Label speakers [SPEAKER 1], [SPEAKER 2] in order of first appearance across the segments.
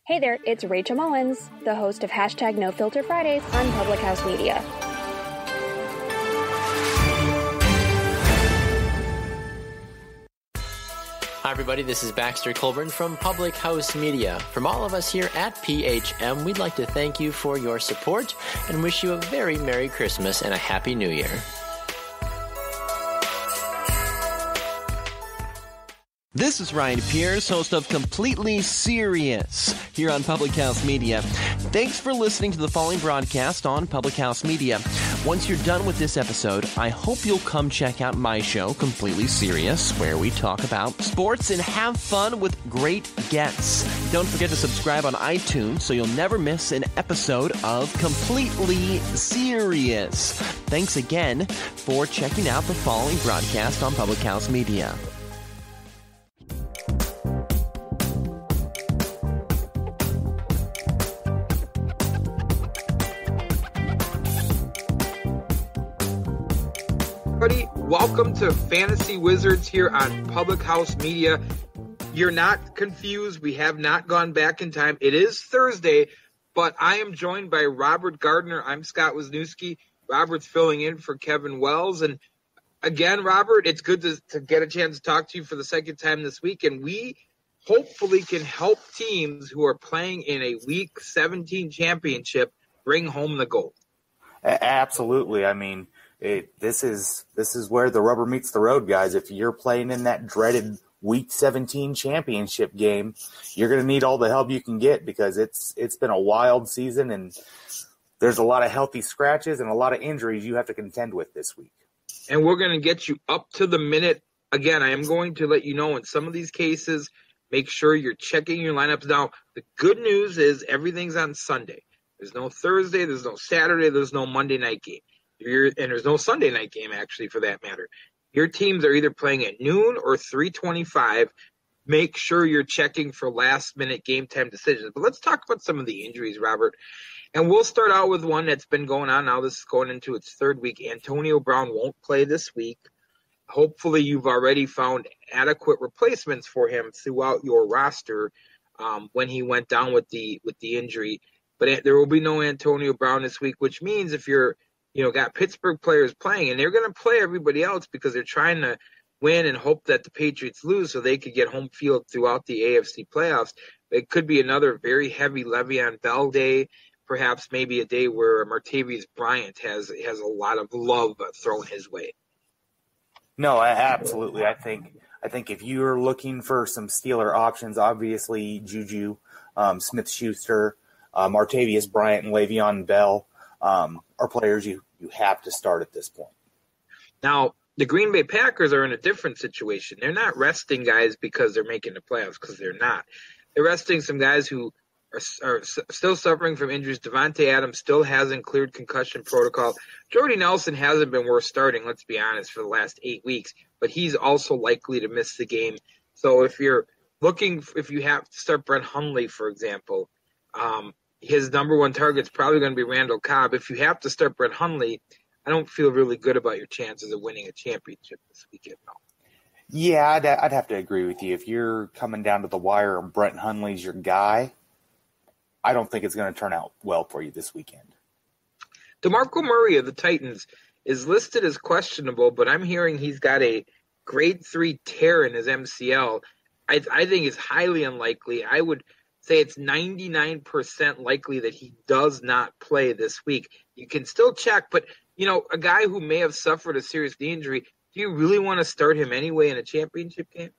[SPEAKER 1] Hey there, it's Rachel Mullins, the host of Hashtag No Filter Fridays on Public House Media.
[SPEAKER 2] Hi, everybody. This is Baxter Colburn from Public House Media. From all of us here at PHM, we'd like to thank you for your support and wish you a very Merry Christmas and a Happy New Year.
[SPEAKER 3] This is Ryan Pierce, host of Completely Serious here on Public House Media. Thanks for listening to the following broadcast on Public House Media. Once you're done with this episode, I hope you'll come check out my show, Completely Serious, where we talk about sports and have fun with great guests. Don't forget to subscribe on iTunes so you'll never miss an episode of Completely Serious. Thanks again for checking out the following broadcast on Public House Media.
[SPEAKER 4] Welcome to Fantasy Wizards here on Public House Media. You're not confused. We have not gone back in time. It is Thursday, but I am joined by Robert Gardner. I'm Scott Wisniewski. Robert's filling in for Kevin Wells. And again, Robert, it's good to get a chance to talk to you for the second time this week. And we hopefully can help teams who are playing in a Week 17 championship bring home the gold.
[SPEAKER 5] Absolutely. I mean, this is where the rubber meets the road, guys. If you're playing in that dreaded Week 17 championship game, you're going to need all the help you can get because it's been a wild season and there's a lot of healthy scratches and a lot of injuries you have to contend with this week.
[SPEAKER 4] And we're going to get you up to the minute. Again, I am going to let you know in some of these cases, make sure you're checking your lineups. Now, the good news is everything's on Sunday. There's no Thursday, there's no Saturday, there's no Monday night game. And there's no Sunday night game, actually, for that matter. Your teams are either playing at noon or 3:25. Make sure you're checking for last-minute game time decisions. But let's talk about some of the injuries, Robert. And we'll start out with one that's been going on now. This is going into its third week. Antonio Brown won't play this week. Hopefully you've already found adequate replacements for him throughout your roster when he went down with the injury. But there will be no Antonio Brown this week, which means if you're got Pittsburgh players playing, and they're going to play everybody else because they're trying to win and hope that the Patriots lose so they could get home field throughout the AFC playoffs. It could be another very heavy Le'Veon Bell day, perhaps maybe a day where Martavis Bryant has a lot of love thrown his way.
[SPEAKER 5] No, absolutely. I think if you're looking for some Steeler options, obviously Juju, Smith-Schuster, Martavis Bryant, and Le'Veon Bell are players you have to start at this point.
[SPEAKER 4] Now, the Green Bay Packers are in a different situation. They're not resting guys because they're making the playoffs, because they're not. They're resting some guys who are still suffering from injuries. Devontae Adams still hasn't cleared concussion protocol. Jordy Nelson hasn't been worth starting, let's be honest, for the last 8 weeks, but he's also likely to miss the game. So if you have to start Brett Hundley, for example, his number one target is probably going to be Randall Cobb. If you have to start Brett Hundley, I don't feel really good about your chances of winning a championship this weekend. No.
[SPEAKER 5] Yeah, I'd have to agree with you. If you're coming down to the wire and Brett Hundley's your guy, I don't think it's going to turn out well for you this weekend.
[SPEAKER 4] DeMarco Murray of the Titans is listed as questionable, but I'm hearing he's got a grade 3 tear in his MCL. I think it's highly unlikely. I would say it's 99% likely that he does not play this week. You can still check, but, a guy who may have suffered a serious knee injury, do you really want to start him anyway in a championship game?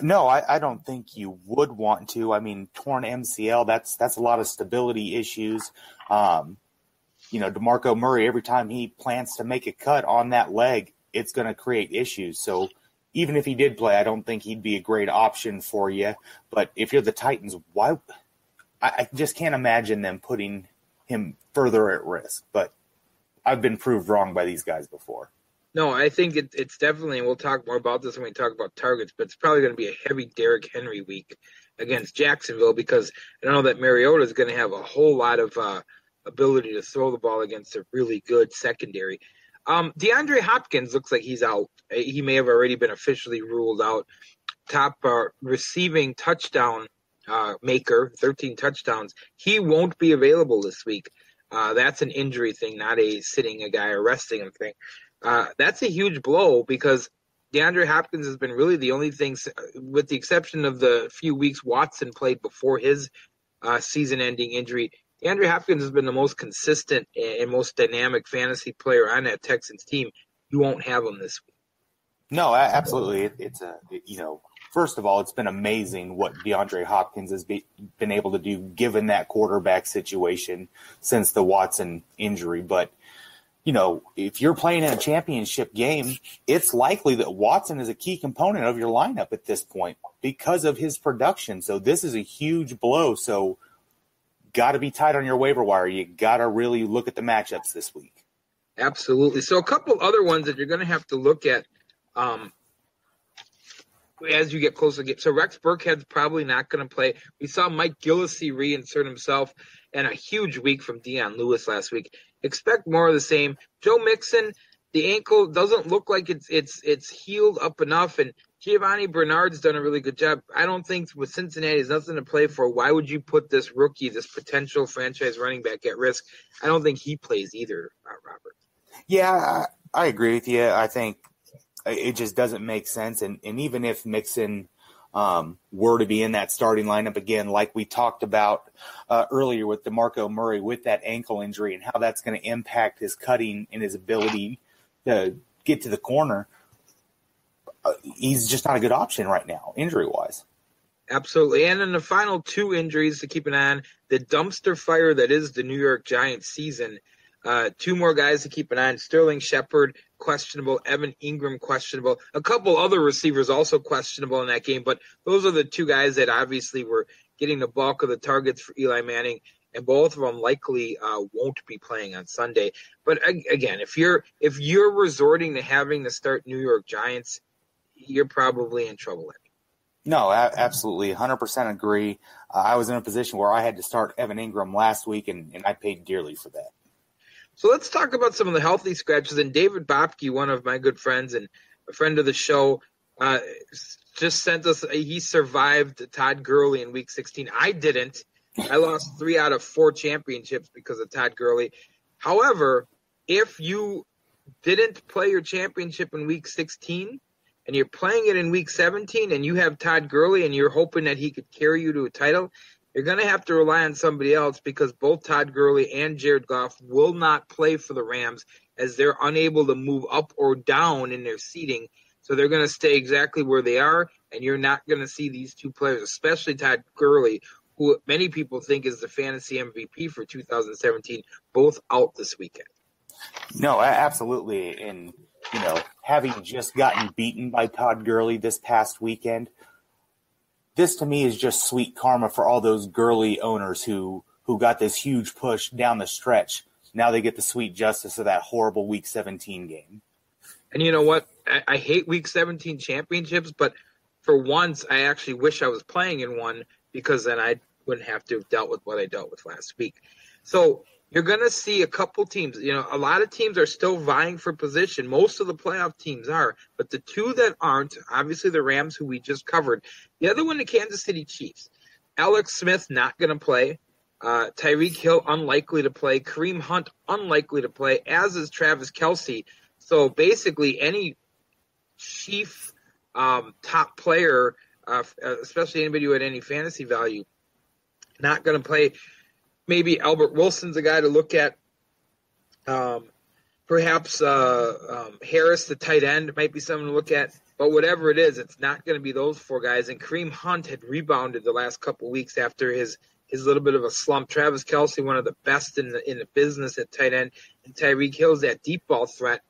[SPEAKER 5] No, I don't think you would want to. I mean, torn MCL, that's a lot of stability issues. DeMarco Murray, every time he plans to make a cut on that leg, it's going to create issues. So even if he did play, I don't think he'd be a great option for you. But if you're the Titans, why? I just can't imagine them putting him further at risk. But I've been proved wrong by these guys before.
[SPEAKER 4] No, I think it's definitely, and we'll talk more about this when we talk about targets, but it's probably going to be a heavy Derrick Henry week against Jacksonville because I know that Mariota is going to have a whole lot of ability to throw the ball against a really good secondary. DeAndre Hopkins looks like he's out. He may have already been officially ruled out. Top receiving touchdown maker, 13 touchdowns. He won't be available this week. That's an injury thing, not a sitting a guy or resting him thing. That's a huge blow because DeAndre Hopkins has been really the only thing, with the exception of the few weeks Watson played before his season-ending injury. DeAndre Hopkins has been the most consistent and most dynamic fantasy player on that Texans team. You won't have him this week.
[SPEAKER 5] No, absolutely. First of all, it's been amazing what DeAndre Hopkins has been able to do given that quarterback situation since the Watson injury. But, if you're playing in a championship game, it's likely that Watson is a key component of your lineup at this point because of his production. So this is a huge blow. So got to be tight on your waiver wire. You got to really look at the matchups this week.
[SPEAKER 4] Absolutely. So a couple other ones that you're going to have to look at as you get closer. So Rex Burkhead's probably not going to play. We saw Mike Gillislee reinsert himself and a huge week from Dion Lewis last week. Expect more of the same. Joe Mixon, the ankle doesn't look like it's healed up enough, and Giovanni Bernard's done a really good job. I don't think with Cincinnati there's nothing to play for. Why would you put this rookie, this potential franchise running back at risk? I don't think he plays either, Robert.
[SPEAKER 5] Yeah, I agree with you. I think it just doesn't make sense. And even if Mixon were to be in that starting lineup again, like we talked about earlier with DeMarco Murray with that ankle injury and how that's going to impact his cutting and his ability to get to the corner, he's just not a good option right now, injury-wise.
[SPEAKER 4] Absolutely. And in the final two injuries to keep an eye on, the dumpster fire that is the New York Giants season. Two more guys to keep an eye on. Sterling Shepard, questionable. Evan Ingram, questionable. A couple other receivers also questionable in that game. But those are the two guys that obviously were getting the bulk of the targets for Eli Manning. And both of them likely won't be playing on Sunday. But again, if you're resorting to having to start New York Giants, you're probably in trouble.
[SPEAKER 5] No, absolutely. 100% agree. I was in a position where I had to start Evan Ingram last week, and I paid dearly for that.
[SPEAKER 4] So let's talk about some of the healthy scratches. And David Bopke, one of my good friends and a friend of the show, just sent us, he survived Todd Gurley in Week 16. I didn't. I lost 3 out of 4 championships because of Todd Gurley. However, if you didn't play your championship in Week 16 and you're playing it in Week 17 and you have Todd Gurley and you're hoping that he could carry you to a title, you're going to have to rely on somebody else because both Todd Gurley and Jared Goff will not play for the Rams as they're unable to move up or down in their seating. So they're going to stay exactly where they are, and you're not going to see these two players, especially Todd Gurley, who many people think is the fantasy MVP for 2017, both out this weekend.
[SPEAKER 5] No, absolutely. And, having just gotten beaten by Todd Gurley this past weekend, this to me is just sweet karma for all those Gurley owners who got this huge push down the stretch. Now they get the sweet justice of that horrible Week 17 game.
[SPEAKER 4] And you know what? I hate Week 17 championships, but for once I actually wish I was playing in one because then I wouldn't have to have dealt with what I dealt with last week. So you're going to see a couple teams. A lot of teams are still vying for position. Most of the playoff teams are. But the two that aren't, obviously the Rams, who we just covered. The other one, the Kansas City Chiefs. Alex Smith not going to play. Tyreek Hill unlikely to play. Kareem Hunt unlikely to play, as is Travis Kelce. So basically any Chief top player, especially anybody who had any fantasy value, not going to play. Maybe Albert Wilson's a guy to look at. Perhaps Harris, the tight end, might be someone to look at. But whatever it is, it's not going to be those 4 guys. And Kareem Hunt had rebounded the last couple of weeks after his little bit of a slump. Travis Kelce, one of the best in the business at tight end. And Tyreek Hill's that deep ball threat,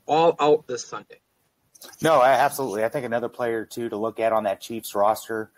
[SPEAKER 4] all out this Sunday.
[SPEAKER 5] No, absolutely. I think another player, too, to look at on that Chiefs roster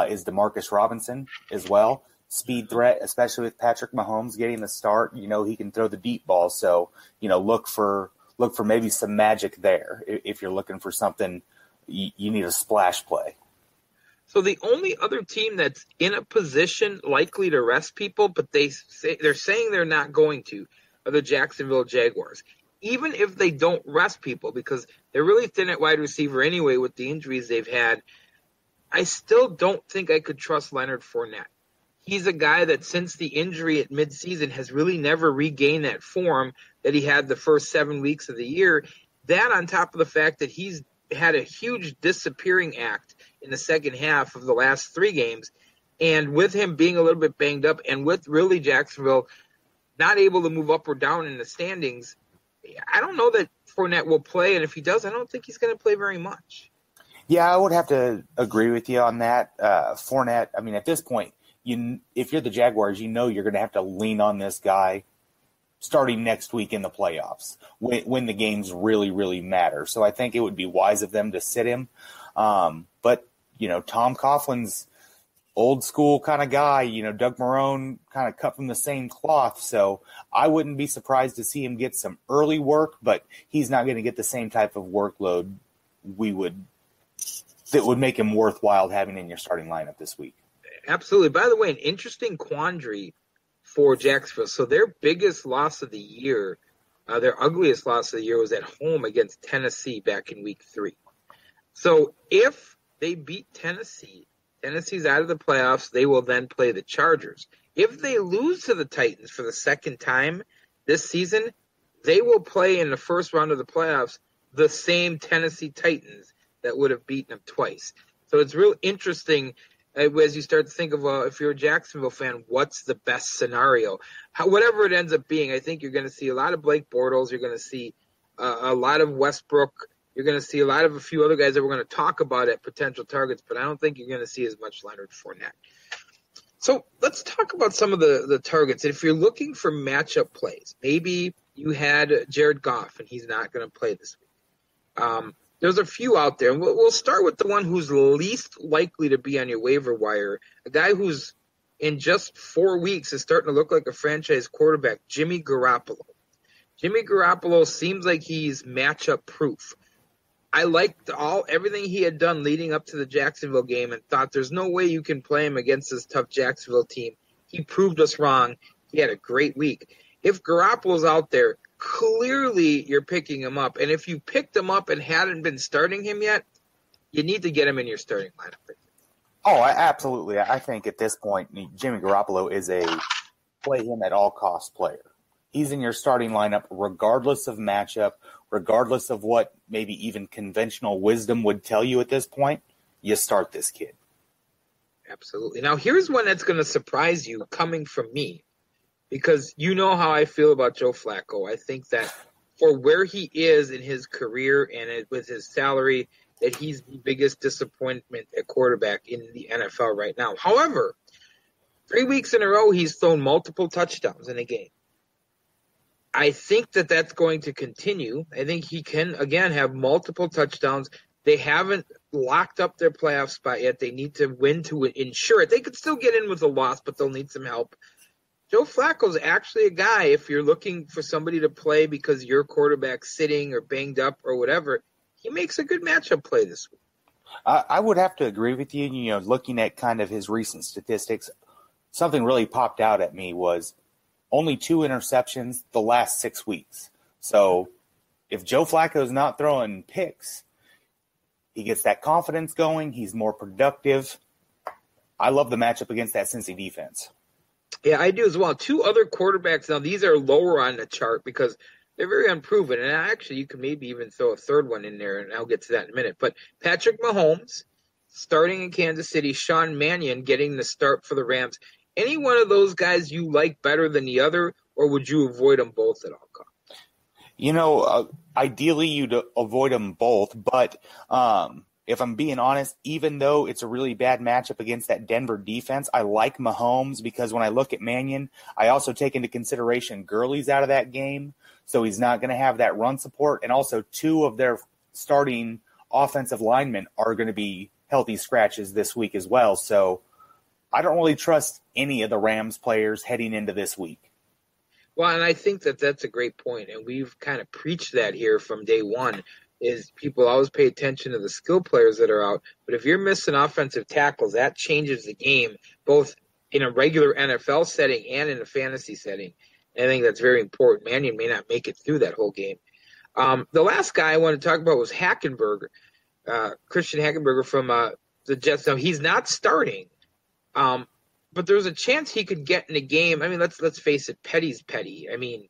[SPEAKER 5] is Demarcus Robinson as well. Speed threat, especially with Patrick Mahomes getting the start. He can throw the deep ball. So, look for maybe some magic there if you're looking for something. You need a splash play.
[SPEAKER 4] So the only other team that's in a position likely to rest people, but they're saying they're not going to, are the Jacksonville Jaguars. Even if they don't rest people, because they're really thin at wide receiver anyway with the injuries they've had, I still don't think I could trust Leonard Fournette. He's a guy that since the injury at midseason has really never regained that form that he had the first 7 weeks of the year. That on top of the fact that he's had a huge disappearing act in the second half of the last 3 games. And with him being a little bit banged up and with really Jacksonville not able to move up or down in the standings, I don't know that Fournette will play. And if he does, I don't think he's going to play very much.
[SPEAKER 5] Yeah, I would have to agree with you on that. Fournette, I mean, at this point, if you're the Jaguars, you know you're going to have to lean on this guy starting next week in the playoffs when the games really, really matter. So I think it would be wise of them to sit him. But, Tom Coughlin's old school kind of guy, Doug Marrone kind of cut from the same cloth. So I wouldn't be surprised to see him get some early work, but he's not going to get the same type of workload that would make him worthwhile having in your starting lineup this week.
[SPEAKER 4] Absolutely. By the way, an interesting quandary for Jacksonville. So their biggest loss of the year, their ugliest loss of the year was at home against Tennessee back in week 3. So if they beat Tennessee's out of the playoffs, they will then play the Chargers. If they lose to the Titans for the second time this season, they will play in the first round of the playoffs the same Tennessee Titans that would have beaten them twice. So it's real interesting as you start to think of, if you're a Jacksonville fan, what's the best scenario? Whatever it ends up being, I think you're going to see a lot of Blake Bortles. You're going to see a lot of Westbrook. You're going to see a few other guys that we're going to talk about at potential targets, but I don't think you're going to see as much Leonard Fournette. So let's talk about some of the targets. And if you're looking for matchup plays, maybe you had Jared Goff, and he's not going to play this week. There's a few out there. And we'll start with the one who's least likely to be on your waiver wire, a guy who's in just 4 weeks is starting to look like a franchise quarterback, Jimmy Garoppolo. Jimmy Garoppolo seems like he's matchup proof. I liked everything he had done leading up to the Jacksonville game and thought there's no way you can play him against this tough Jacksonville team. He proved us wrong. He had a great week. If Garoppolo's out there, clearly you're picking him up. And if you picked him up and hadn't been starting him yet, you need to get him in your starting lineup.
[SPEAKER 5] Oh, absolutely. I think at this point, Jimmy Garoppolo is a play him at all cost player. He's in your starting lineup regardless of matchup, regardless of what maybe even conventional wisdom would tell you at this point. You start this kid.
[SPEAKER 4] Absolutely. Now, here's one that's going to surprise you coming from me, because you know how I feel about Joe Flacco. I think that for where he is in his career and with his salary, that he's the biggest disappointment at quarterback in the NFL right now. However, 3 weeks in a row, he's thrown multiple touchdowns in a game. I think that that's going to continue. I think he can, again, have multiple touchdowns. They haven't locked up their playoff spot yet. They need to win to ensure it. They could still get in with a loss, but they'll need some help. Joe Flacco's actually a guy, if you're looking for somebody to play because your quarterback's sitting or banged up or whatever, he makes a good matchup play this week.
[SPEAKER 5] I would have to agree with you. Looking at kind of his recent statistics, something really popped out at me was only 2 interceptions the last 6 weeks. So if Joe Flacco's not throwing picks, he gets that confidence going. He's more productive. I love the matchup against that Cincy defense.
[SPEAKER 4] Yeah, I do as well. 2 other quarterbacks. Now, these are lower on the chart because they're very unproven. And actually, you can maybe even throw a third one in there, and I'll get to that in a minute. But Patrick Mahomes starting in Kansas City, Sean Mannion getting the start for the Rams. Any one of those guys you like better than the other, or would you avoid them both at all costs?
[SPEAKER 5] Ideally you'd avoid them both, but if I'm being honest, even though it's a really bad matchup against that Denver defense, I like Mahomes because when I look at Mannion, I also take into consideration Gurley's out of that game, so he's not going to have that run support, and also 2 of their starting offensive linemen are going to be healthy scratches this week as well, so I don't really trust any of the Rams players heading into this week.
[SPEAKER 4] Well, and I think that that's a great point, and we've kind of preached that here from day one, is people always pay attention to the skill players that are out. But if you're missing offensive tackles, that changes the game, both in a regular NFL setting and in a fantasy setting. And I think that's very important. Mannion may not make it through that whole game. The last guy I want to talk about was Hackenberger, Christian Hackenberger from the Jets. Now, he's not starting, but there's a chance he could get in a game. I mean, let's face it, Petty's petty. I mean,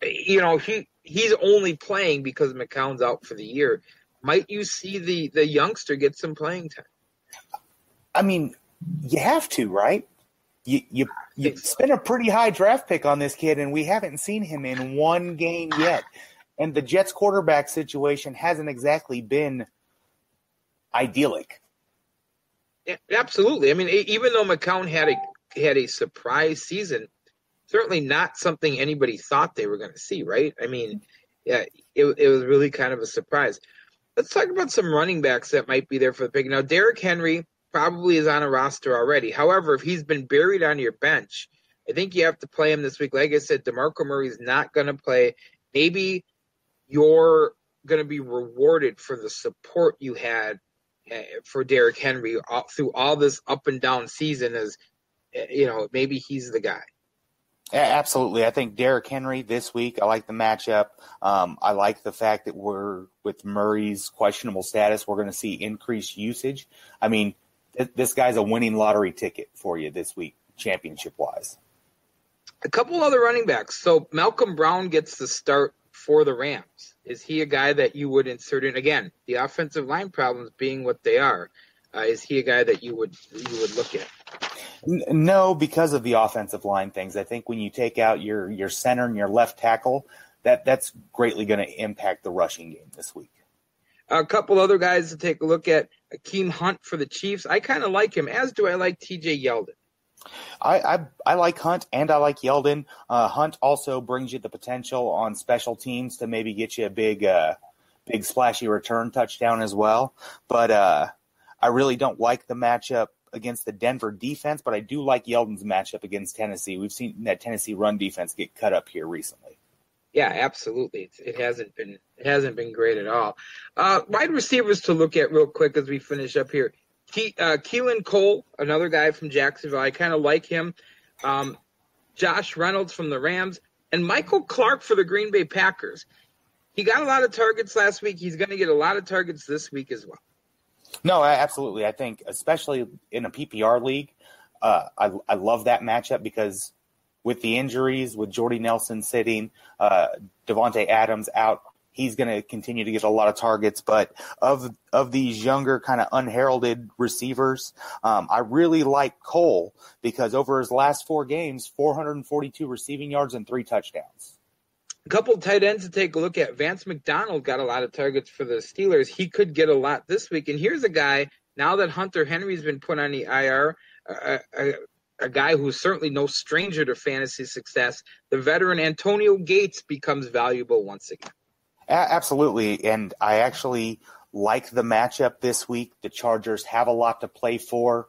[SPEAKER 4] he's only playing because McCown's out for the year. Might you see the youngster get some playing time?
[SPEAKER 5] I mean, you have to, right? You spent a pretty high draft pick on this kid, and we haven't seen him in one game yet. And the Jets quarterback situation hasn't exactly been idyllic.
[SPEAKER 4] Yeah, absolutely. I mean, even though McCown had a surprise season, certainly not something anybody thought they were going to see, right? I mean, yeah, it was really kind of a surprise. Let's talk about some running backs that might be there for the pick. Now, Derrick Henry probably is on a roster already. However, if he's been buried on your bench, I think you have to play him this week. Like I said, DeMarco Murray's not going to play. Maybe you're going to be rewarded for the support you had for Derrick Henry through all this up and down season as, maybe he's the guy.
[SPEAKER 5] Yeah, absolutely. I think Derrick Henry this week, I like the matchup. I like the fact that with Murray's questionable status, we're going to see increased usage. I mean, this guy's a winning lottery ticket for you this week, championship-wise.
[SPEAKER 4] A couple other running backs. So Malcolm Brown gets the start for the Rams. Is he a guy that you would insert in? Again, the offensive line problems being what they are. Is he a guy that you would look at?
[SPEAKER 5] No, because of the offensive line things. I think when you take out your center and your left tackle, that's greatly going to impact the rushing game this week.
[SPEAKER 4] A couple other guys to take a look at. Akeem Hunt for the Chiefs. I kind of like him, as do I like T.J. Yeldon.
[SPEAKER 5] I like Hunt and I like Yeldon. Hunt also brings you the potential on special teams to maybe get you a big splashy return touchdown as well. But I really don't like the matchup against the Denver defense, but I do like Yeldon's matchup against Tennessee. We've seen that Tennessee run defense get cut up here recently.
[SPEAKER 4] Yeah, absolutely. It hasn't been great at all. Wide receivers to look at real quick as we finish up here. Keelan Cole, another guy from Jacksonville. I kind of like him. Josh Reynolds from the Rams, and Michael Clark for the Green Bay Packers. He got a lot of targets last week. He's going to get a lot of targets this week as well.
[SPEAKER 5] No, absolutely. I think especially in a PPR league, I love that matchup because with the injuries, with Jordy Nelson sitting, Devontae Adams out, he's going to continue to get a lot of targets. But of these younger kind of unheralded receivers, I really like Cole because over his last 4 games, 442 receiving yards and 3 touchdowns.
[SPEAKER 4] A couple of tight ends to take a look at. Vance McDonald got a lot of targets for the Steelers. He could get a lot this week. And here's a guy, now that Hunter Henry's been put on the IR, a guy who's certainly no stranger to fantasy success, the veteran Antonio Gates becomes valuable once again.
[SPEAKER 5] Absolutely, and I actually like the matchup this week. The Chargers have a lot to play for.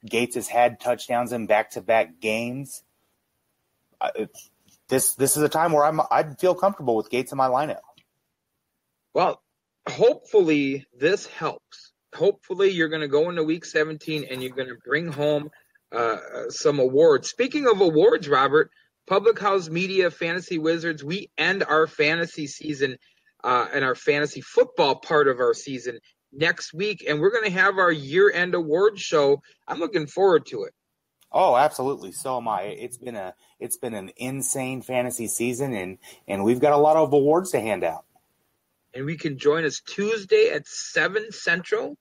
[SPEAKER 5] Gates has had touchdowns in back-to-back games. This is a time where I'd feel comfortable with Gates in my lineup.
[SPEAKER 4] Well, hopefully this helps. Hopefully you're going to go into Week 17 and you're going to bring home some awards. Speaking of awards, Robert, Public House Media Fantasy Wizards, we end our fantasy season and our fantasy football part of our season next week, and we're going to have our year-end award show. I'm looking forward to it.
[SPEAKER 5] Oh, absolutely. So am I. It's been an insane fantasy season, and we've got a lot of awards to hand out.
[SPEAKER 4] And we can join us Tuesday at 7 Central.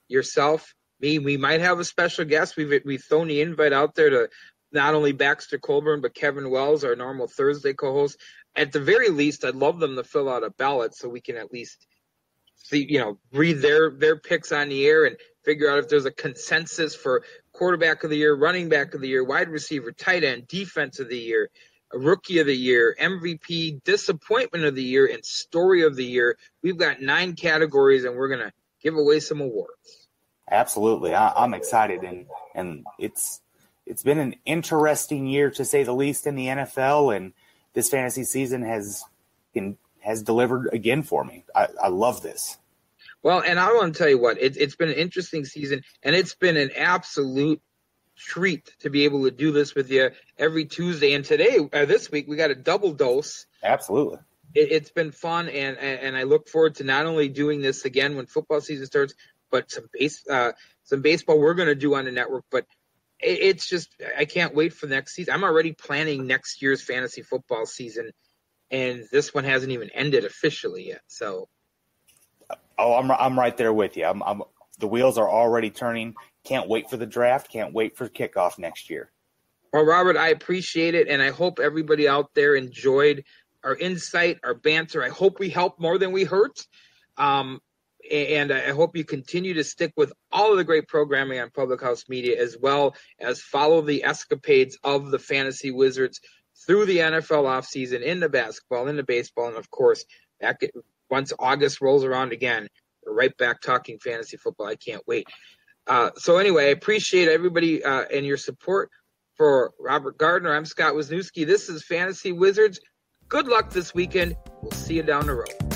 [SPEAKER 4] Yourself, me, we might have a special guest. We've thrown the invite out there to not only Baxter Colburn, but Kevin Wells, our normal Thursday co-host. At the very least, I'd love them to fill out a ballot so we can at least see, read their picks on the air and figure out if there's a consensus for quarterback of the year, running back of the year, wide receiver, tight end, defense of the year, rookie of the year, MVP, disappointment of the year, and story of the year. We've got 9 categories, and we're going to give away some awards.
[SPEAKER 5] Absolutely. I'm excited, and it's been an interesting year, to say the least, in the NFL, and this fantasy season has delivered again for me. I love this.
[SPEAKER 4] Well, and I want to tell you what, it's been an interesting season, and it's been an absolute treat to be able to do this with you every Tuesday. And today, this week, we got a double dose.
[SPEAKER 5] Absolutely.
[SPEAKER 4] It's been fun, and I look forward to not only doing this again when football season starts, but some baseball we're going to do on the network. But it's just, I can't wait for next season. I'm already planning next year's fantasy football season, and this one hasn't even ended officially yet. So,
[SPEAKER 5] I'm right there with you. The wheels are already turning. Can't wait for the draft. Can't wait for kickoff next year.
[SPEAKER 4] Well, Robert, I appreciate it, and I hope everybody out there enjoyed our insight, our banter. I hope we helped more than we hurt. And I hope you continue to stick with all of the great programming on Public House Media, as well as follow the escapades of the Fantasy Wizards through the NFL offseason, into basketball, into baseball, and, of course, once August rolls around again, we're right back talking fantasy football. I can't wait. So anyway, I appreciate everybody and your support. For Robert Gardner, I'm Scott Wisniewski. This is Fantasy Wizards. Good luck this weekend. We'll see you down the road.